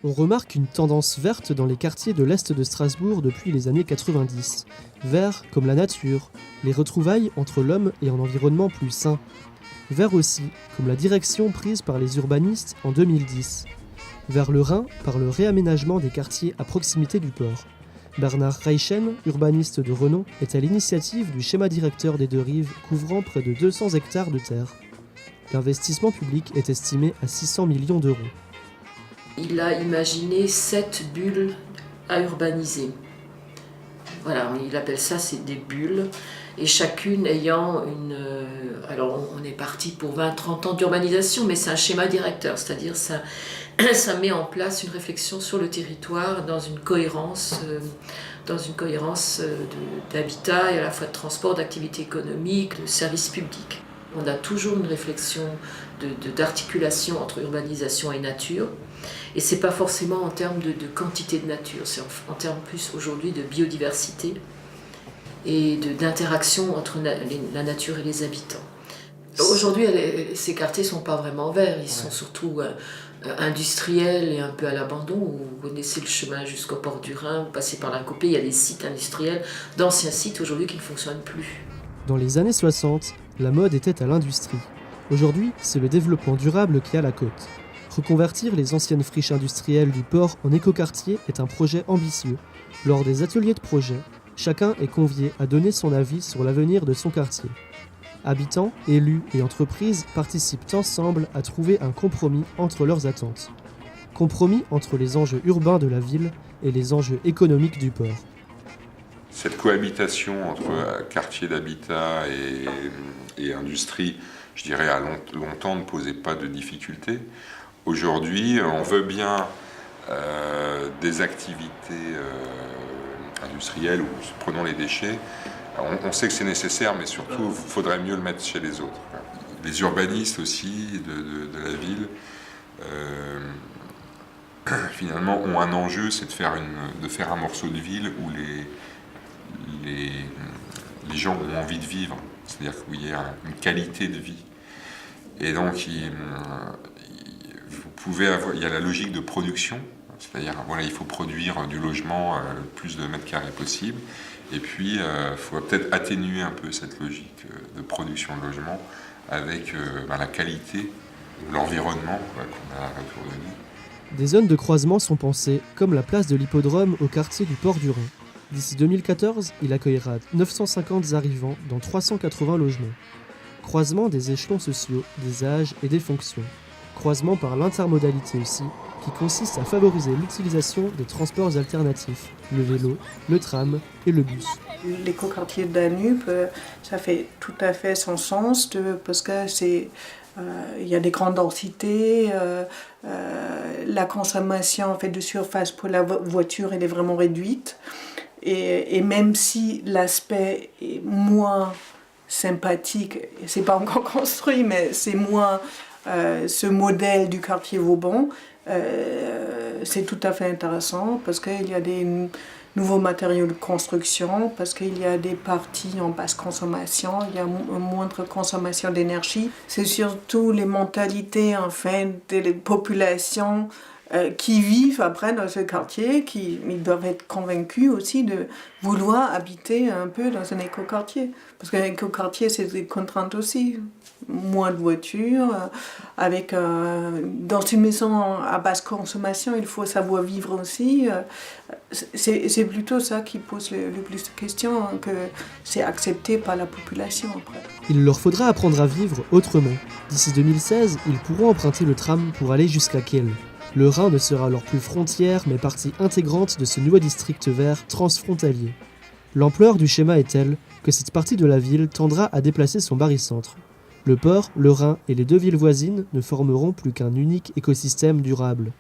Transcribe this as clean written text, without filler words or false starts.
On remarque une tendance verte dans les quartiers de l'Est de Strasbourg depuis les années 90. Vert comme la nature, les retrouvailles entre l'homme et un environnement plus sain. Vert aussi comme la direction prise par les urbanistes en 2010. Vers le Rhin par le réaménagement des quartiers à proximité du port. Bernard Reichen, urbaniste de renom, est à l'initiative du schéma directeur des deux rives couvrant près de 200 hectares de terre. L'investissement public est estimé à 600 millions d'euros. Il a imaginé 7 bulles à urbaniser. Voilà, il appelle ça, c'est des bulles, et chacune ayant une... alors on est parti pour 20-30 ans d'urbanisation, mais c'est un schéma directeur, c'est-à-dire ça met en place une réflexion sur le territoire dans une cohérence d'habitat et à la fois de transport, d'activité économique, de services publics. On a toujours une réflexion d'articulation entre urbanisation et nature. Et ce n'est pas forcément en termes de quantité de nature, c'est en termes plus aujourd'hui de biodiversité et d'interaction entre la nature et les habitants. Aujourd'hui, ces quartiers ne sont pas vraiment verts, ils sont surtout industriels et un peu à l'abandon. Vous connaissez le chemin jusqu'au port du Rhin, vous passez par la Copée, il y a des sites industriels, d'anciens sites aujourd'hui qui ne fonctionnent plus. Dans les années 60, la mode était à l'industrie. Aujourd'hui, c'est le développement durable qui a la cote. Reconvertir les anciennes friches industrielles du port en écoquartier est un projet ambitieux. Lors des ateliers de projet, chacun est convié à donner son avis sur l'avenir de son quartier. Habitants, élus et entreprises participent ensemble à trouver un compromis entre leurs attentes. Compromis entre les enjeux urbains de la ville et les enjeux économiques du port. Cette cohabitation entre quartier d'habitat et industrie, je dirais à longtemps, ne posait pas de difficultés. Aujourd'hui, on veut bien des activités industrielles, ou prenons les déchets. On sait que c'est nécessaire, mais surtout, il faudrait mieux le mettre chez les autres. Les urbanistes aussi de la ville, finalement, ont un enjeu, c'est de faire un morceau de ville où les gens ont envie de vivre, c'est-à-dire qu'il y a une qualité de vie. Et donc, il y a la logique de production, c'est-à-dire il faut produire du logement le plus de mètres carrés possible, et puis il faut peut-être atténuer un peu cette logique de production de logement avec la qualité de l'environnement qu'on a autour de nous. Des zones de croisement sont pensées, comme la place de l'Hippodrome au quartier du Port du Rhin. D'ici 2014, il accueillera 950 arrivants dans 380 logements. Croisement des échelons sociaux, des âges et des fonctions. Croisement par l'intermodalité aussi, qui consiste à favoriser l'utilisation des transports alternatifs, le vélo, le tram et le bus. L'écoquartier de Danube, ça fait tout à fait son sens parce que il y a des grandes densités, la consommation de surface pour la voiture elle est vraiment réduite. Et même si l'aspect est moins sympathique, c'est pas encore construit, mais c'est moins ce modèle du quartier Vauban, c'est tout à fait intéressant parce qu'il y a des nouveaux matériaux de construction, parce qu'il y a des parties en basse consommation, il y a une moindre consommation d'énergie. C'est surtout les mentalités des populations qui vivent après dans ce quartier, ils doivent être convaincus aussi de vouloir habiter un peu dans un écoquartier. Parce qu'un écoquartier, c'est des contraintes aussi. Moins de voitures, dans une maison à basse consommation, il faut savoir vivre aussi. C'est plutôt ça qui pose le plus de questions, que c'est accepté par la population après. Il leur faudra apprendre à vivre autrement. D'ici 2016, ils pourront emprunter le tram pour aller jusqu'à Kiel. Le Rhin ne sera alors plus frontière, mais partie intégrante de ce nouveau district vert transfrontalier. L'ampleur du schéma est telle que cette partie de la ville tendra à déplacer son barycentre. Le port, le Rhin et les deux villes voisines ne formeront plus qu'un unique écosystème durable.